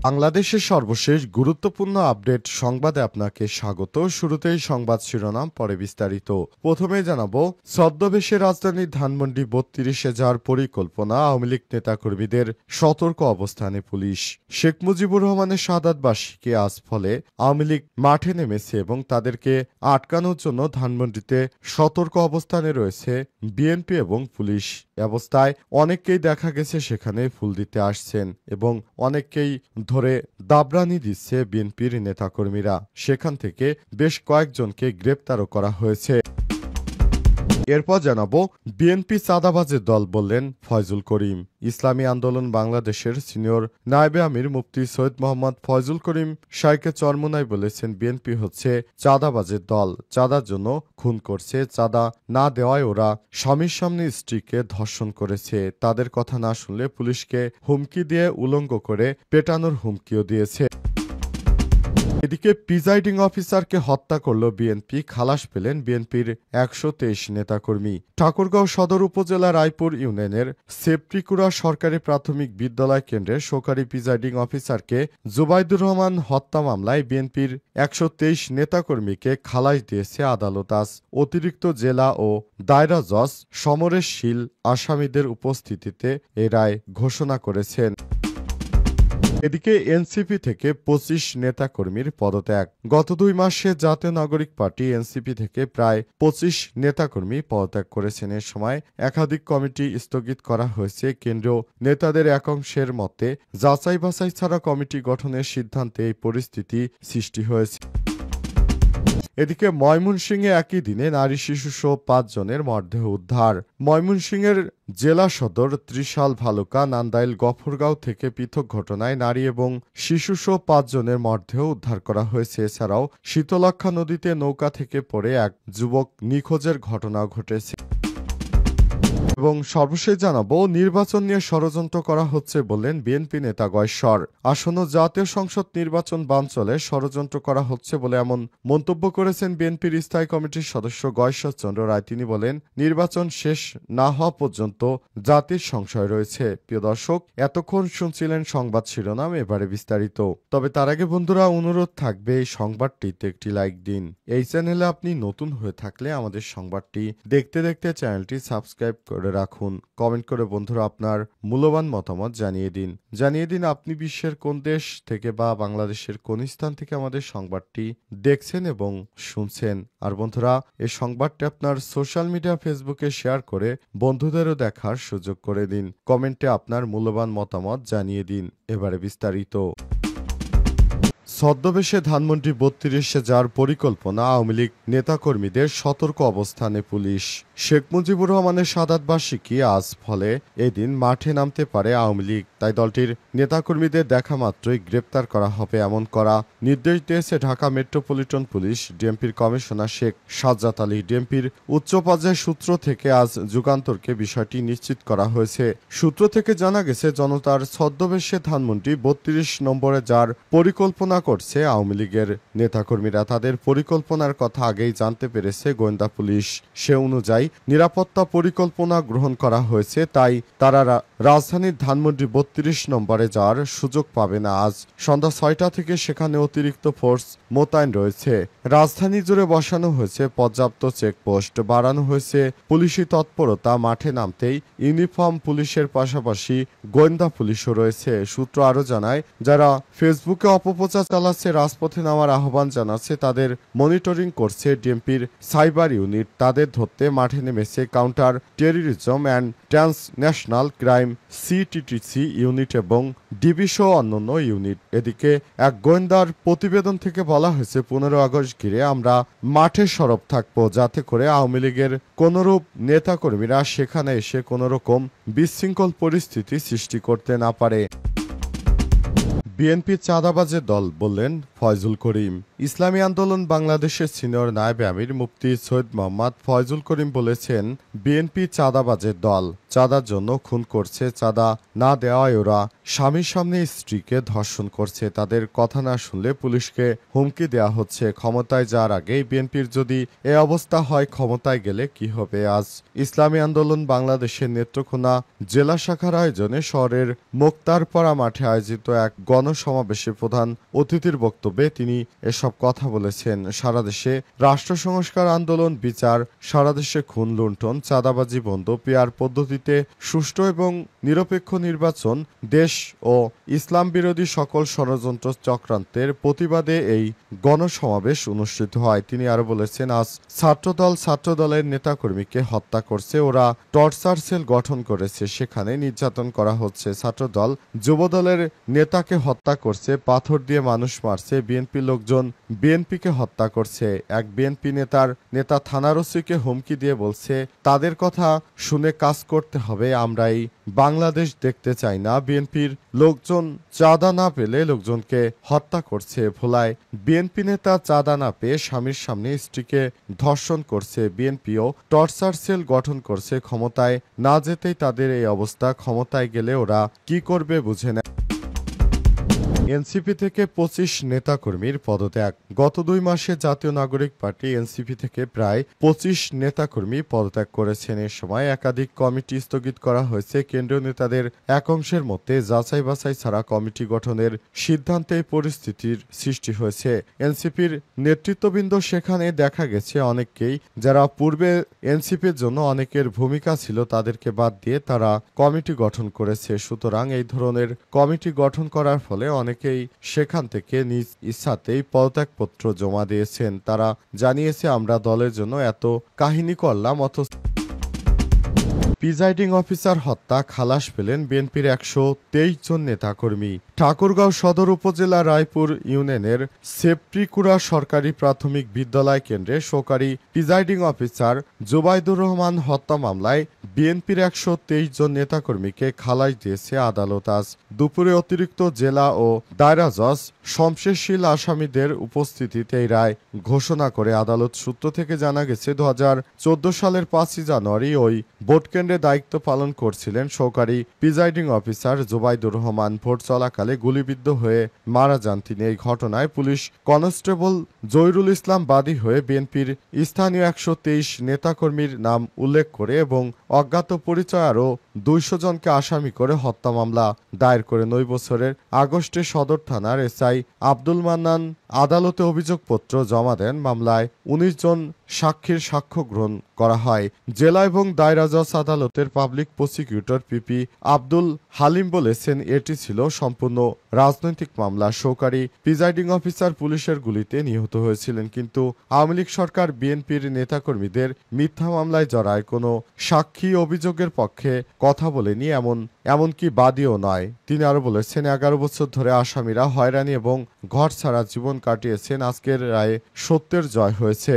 বাংলাদেশের সর্বশেষ গুরুত্বপূর্ণ আপডেট সংবাদে আপনাকে স্বাগত। শুরুতেই সংবাদ শিরোনাম, পরে বিস্তারিত। প্রথমে জানাবো, ছদ্মবেশে রাজধানীর ধানমন্ডি ৩২-এ যাওয়ার পরিকল্পনা, আওয়ামী লীগ নেতাকর্মীদের সতর্ক অবস্থানে পুলিশ। শেখ মুজিবুর রহমানের শাহাদাত বার্ষিকী আজ ফলে আওয়ামী লীগ মাঠে নেমেছে এবং তাদেরকে আটকানোর জন্য ধানমন্ডিতে সতর্ক অবস্থানে রয়েছে বিএনপি এবং পুলিশ। অবস্থায় অনেককেই দেখা গেছে সেখানে ফুল দিতে আসছেন এবং অনেককেই ধরে দাবরানি দিচ্ছে বিএনপির নেতাকর্মীরা। সেখান থেকে বেশ কয়েকজনকে গ্রেপ্তারও করা হয়েছে। এরপর জানাবো, বিএনপি চাঁদাবাজের দল বললেন ফয়জুল করিম। ইসলামী আন্দোলন বাংলাদেশের সিনিয়র নায়েবে আমির মুফতি সৈয়দ মোহাম্মদ ফয়জুল করিম শাইকে চরমোনাই বলেছেন, বিএনপি হচ্ছে চাঁদাবাজের দল। চাঁদার জন্য খুন করছে, চাঁদা না দেওয়ায় ওরা স্বামীর সামনে স্ত্রীকে ধর্ষণ করেছে। তাদের কথা না শুনলে পুলিশকে হুমকি দিয়ে উলঙ্গ করে পেটানোর হুমকিও দিয়েছে। এদিকে প্রিজাইডিং অফিসারকে হত্যা করল বিএনপি, খালাস পেলেন বিএনপির ১২৩ নেতাকর্মী। ঠাকুরগাঁও সদর উপজেলার রায়পুর ইউনিয়নের সেপ্রিকুড়া সরকারি প্রাথমিক বিদ্যালয় কেন্দ্রের সহকারী প্রিজাইডিং অফিসারকে জুবাইদুর রহমান হত্যা মামলায় বিএনপির ১২৩ নেতাকর্মীকে খালাস দিয়েছে আদালত। আজ অতিরিক্ত জেলা ও দায়রা জজ সমরেশ শীল আসামিদের উপস্থিতিতে এ রায় ঘোষণা করেছেন। এদিকে এনসিপি থেকে ২৫ নেতাকর্মীর পদত্যাগ। গত ২ মাসে জাতীয় নাগরিক পার্টি এনসিপি থেকে প্রায় ২৫ নেতাকর্মী পদত্যাগ করেছেন। এ সময় একাধিক কমিটি স্থগিত করা হয়েছে। কেন্দ্রীয় নেতাদের এক অংশের মতে যাচাই বাছাই ছাড়া কমিটি গঠনের সিদ্ধান্তে এই পরিস্থিতি সৃষ্টি হয়েছে। এদিকে ময়মনসিংহে একই দিনে নারী শিশুসহ ৫ জনের মরদেহ উদ্ধার। ময়মনসিংহের জেলা সদর ত্রিশাল, ভালুকা, নান্দাইল, গফরগাঁও থেকে পৃথক ঘটনায় নারী এবং শিশুসহ ৫ জনের মরদেহ উদ্ধার করা হয়েছে। এছাড়াও শীতলক্ষ্যা নদীতে নৌকা থেকে পড়ে এক যুবক নিখোঁজের ঘটনা ঘটেছে। এবং সর্বশেষ জানাবো, নির্বাচন নিয়ে ষড়যন্ত্র করা হচ্ছে বললেন বিএনপি নেতা গয়েশ্বর। আসন্ন জাতীয় সংসদ নির্বাচন বানচালে ষড়যন্ত্র করা হচ্ছে বলে এমন মন্তব্য করেছেন বিএনপির স্থায়ী কমিটির সদস্য গয়েশ্বর চন্দ্র রায়। তিনি বলেন, নির্বাচন শেষ না হওয়া পর্যন্ত জাতির সংশয় রয়েছে। প্রিয় দর্শক, এতক্ষণ শুনছিলেন সংবাদ শিরোনাম, এবারে বিস্তারিত। তবে তার আগে বন্ধুরা, অনুরোধ থাকবে এই সংবাদটিতে একটি লাইক দিন। এই চ্যানেলে আপনি নতুন হয়ে থাকলে আমাদের সংবাদটি দেখতে দেখতে চ্যানেলটি সাবস্ক্রাইব করে রাখুন। কমেন্ট করে বন্ধুরা আপনার মূল্যবান মতামত জানিয়ে দিন আপনি বিশ্বের কোন দেশ থেকে বা বাংলাদেশের কোন স্থান থেকে আমাদের সংবাদটি দেখছেন এবং শুনছেন। আর বন্ধুরা, এই সংবাদটি আপনার সোশ্যাল মিডিয়া ফেসবুকে শেয়ার করে বন্ধুদেরও দেখার সুযোগ করে দিন। কমেন্টে আপনার মূল্যবান মতামত জানিয়ে দিন। এবারে বিস্তারিত। ছদ্মবেশে ধানমন্ডি ৩২-এ যাওয়ার পরিকল্পনা, আওয়ামী লীগ নেতাকর্মীদের সতর্ক অবস্থানে পুলিশ। শেখ মুজিবুর রহমানের শাহাদাত বার্ষিকী আজ ফলে এদিন মাঠে নামতে পারে আওয়ামী লীগ। তাই দলটির নেতাকর্মীদের দেখা মাত্রই গ্রেপ্তার করা হবে এমন করা নির্দেশ দিয়েছে ঢাকা মেট্রোপলিটন পুলিশ। ডিএমপির কমিশনার শেখ সাজ্জাদ আলী। ডিএমপির উচ্চ পর্যায়ের সূত্র থেকে আজ যুগান্তরকে বিষয়টি নিশ্চিত করা হয়েছে। সূত্র থেকে জানা গেছে, জনতার ছদ্মবেশে ধানমন্ডি ৩২ নম্বরে যার পরিকল্পনা করছে আওয়ামী লীগের নেতাকর্মীরা। তাদের পরিকল্পনার কথা আগেই জানতে পেরেছে গোয়েন্দা পুলিশ। সে অনুযায়ী নিরাপত্তা পরিকল্পনা গ্রহণ করা হয়েছে। তাই তারা রাজধানীর ধানমন্ডি ৩২ নম্বরে যাওয়ার সুযোগ পাবে না। আজ সন্ধ্যা ৬টা থেকে সেখানে অতিরিক্ত ফোর্স মোতায়েন রয়েছে। রাজধানী জুড়ে বসানো হয়েছে পর্যাপ্ত চেকপোস্ট, বাড়ানো হয়েছে পুলিশি তৎপরতা। মাঠে নামতেই ইউনিফর্ম পুলিশের পাশাপাশি গোয়েন্দা পুলিশও রয়েছে। সূত্র আরও জানায়, যারা ফেসবুকে অপপ্রচার চালাচ্ছে, রাজপথে নামার আহ্বান জানাচ্ছে, তাদের মনিটরিং করছে ডিএমপির সাইবার ইউনিট। তাদের ধরতে মাঠে নেমেছে counter terrorism and transnational crime CTTC unit এবং ডিবি সহ অন্যান্য ইউনিট। এদিকে এক গোয়েন্দার প্রতিবেদন থেকে বলা হয়েছে, ১৫ আগস্ট ঘিরে আমরা মাঠে সরব থাকবো, যাতে করে আওয়ামী লীগের কোনরূপ নেতাকর্মীরা সেখানে এসে কোনোরকম বিশৃঙ্খল পরিস্থিতি সৃষ্টি করতে না পারে। বিএনপির চাঁদাবাজের দল বললেন ফয়জুল করিম। ইসলামী আন্দোলন বাংলাদেশের সিনিয়র নায়েবে আমির মুফতি সৈয়দ মোহাম্মদ ফয়জুল করিম বলেছেন, বিএনপি চাঁদাবাজের দল। চাঁদার জন্য খুন করছে, চাঁদা না দেওয়ায় ওরা স্বামীর সামনে স্ত্রীকে ধর্ষণ করছে, তাদের কথা না শুনলে পুলিশকে হুমকি দেওয়া হচ্ছে। ক্ষমতায় যাওয়ার আগেই বিএনপির যদি এ অবস্থা হয়, ক্ষমতায় গেলে কি হবে? আজ ইসলামী আন্দোলন বাংলাদেশের নেত্রকোনা জেলা শাখার আয়োজনে শহরের মোক্তারপাড়া মাঠে আয়োজিত এক গণসমাবেশে প্রধান অতিথির বক্তব্যে তিনি এসব কথা বলেছেন। সারা দেশে রাষ্ট্র সংস্কার আন্দোলন, বিচার, সারা দেশে খুন, লুণ্ঠন, চাঁদাবাজি বন্ধ, পিআর পদ্ধতিতে সুষ্ঠু এবং নিরপেক্ষ নির্বাচন, দেশ ও ইসলাম বিরোধী সকল ষড়যন্ত্র চক্রান্তের প্রতিবাদে এই গণসমাবেশ অনুষ্ঠিত হয়। তিনি আরো বলেছেন, আজ ছাত্রদলের নেতাকর্মীকে হত্যা করছে, ওরা টর্চার সেল গঠন করেছে, সেখানে নির্যাতন করা হচ্ছে। ছাত্রদল যুবদলের নেতাকে হত্যা করছে, পাথর দিয়ে মানুষ মারছে, বিএনপি লোকজন বিএনপিকে হত্যা করছে। এক বিএনপি নেতা থানার ওসিকে হুমকি দিয়ে বলছে, তাদের কথা শুনে কাজ করতে হবে, আমরা এই বাংলাদেশ দেখতে চাই না। বিএনপির লোকজন চাঁদা না পেলে লোকজনকে হত্যা করছে। ভোলায় বিএনপি নেতা চাঁদা না পেয়ে স্বামীর সামনে স্ত্রীকে ধর্ষণ করছে। বিএনপিও টর্চার সেল গঠন করছে। ক্ষমতায় না যেতেই তাদের এই অবস্থা, ক্ষমতায় গেলে ওরা কি করবে বুঝে নেয়। এনসিপি থেকে 25 নেতাকর্মীর পদত্যাগ। গত 2 মাসে জাতীয় নাগরিক পার্টি এনসিপি থেকে প্রায় 25 নেতাকর্মী পদত্যাগ করেছেন। এ সময় একাধিক কমিটি স্থগিত করা হয়েছে। কেন্দ্রীয় নেতাদের এক অংশের মধ্যে যাচাই বাছাই ছাড়া কমিটি গঠনের সিদ্ধান্তে পরিস্থিতির সৃষ্টি হয়েছে। এনসিপির নেতৃত্ববৃন্দ সেখানে দেখা গেছে অনেককেই যারা পূর্বে এনসিপির জন্য অনেকের ভূমিকা ছিল তাদেরকে বাদ দিয়ে তারা কমিটি গঠন করেছে। সুতরাং এই ধরনের কমিটি গঠন করার ফলে অনেকেই সেখান থেকে নিজ ইচ্ছাতেই পদত্যাগপত্র জমা দিয়েছেন। তারা জানিয়েছে, আমরা দলের জন্য এত কাহিনী করলাম, অথচ প্রিজাইডিং অফিসার হত্যা, খালাস পেলেন বিএনপির 123 জন নেতাকর্মী। ঠাকুরগাঁও সদর উপজেলা রায়পুর ইউনিয়নের সেপ্রিকুড়া সরকারি প্রাথমিক বিদ্যালয় কেন্দ্রে সহকারী প্রিজাইডিং অফিসার জুবাইদুর রহমান হত্যা মামলায় বিএনপির 123 জন নেতাকর্মীকে খালাস দিয়েছে আদালত। আজ দুপুরে অতিরিক্ত জেলা ও দায়রা জজ শমশেরশীল আসামিদের উপস্থিতিতে এই রায় ঘোষণা করে। আদালত সূত্র থেকে জানা গেছে, 2014 সালের 5 জানুয়ারি ওই ভোট কেন্দ্রে দায়িত্ব পালন করছিলেন সহকারী presiding officer Zubaidur Rahman. Vote চলাকালে গুলিবিদ্ধ হয়ে মারা যান তিনি। এই ঘটনায় পুলিশ কনস্টেবল জহিরুল ইসলাম বাদী হয়ে বিএনপির স্থানীয় 123 নেতাকর্মীর নাম উল্লেখ করে এবং অজ্ঞাত পরিচয় আরও 200 জনকে আসামি করে হত্যা মামলা দায়ের করে। 9 বছরের আগস্টে সদর থানার এসআই আব্দুল মান্নান আদালতে অভিযোগপত্র জমা দেন। মামলায় 19 জন সাক্ষীর সাক্ষ্য গ্রহণ করা হয়। জেলা এবং দায়রা জজ আদালতের public prosecutor PP Abdul Halim বলেছেন, এটি ছিল সম্পূর্ণ রাজনৈতিক মামলা। সহকারী প্রিজাইডিং অফিসার পুলিশের গুলিতে নিহত হয়েছিলেন, কিন্তু আওয়ামী লীগ সরকার বিএনপির নেতাকর্মীদের মিথ্যা মামলায় জড়ায়। কোনো সাক্ষী অভিযোগের পক্ষে কথা বলেনি, এমনকি বাদীও নয়। তিনি আরো বলেছেন, 11 বছর ধরে আসামিরা হয়রানি এবং ঘর ছাড়া জীবন কাটিয়েছেন। আজকের রায়ে সত্যের জয় হয়েছে।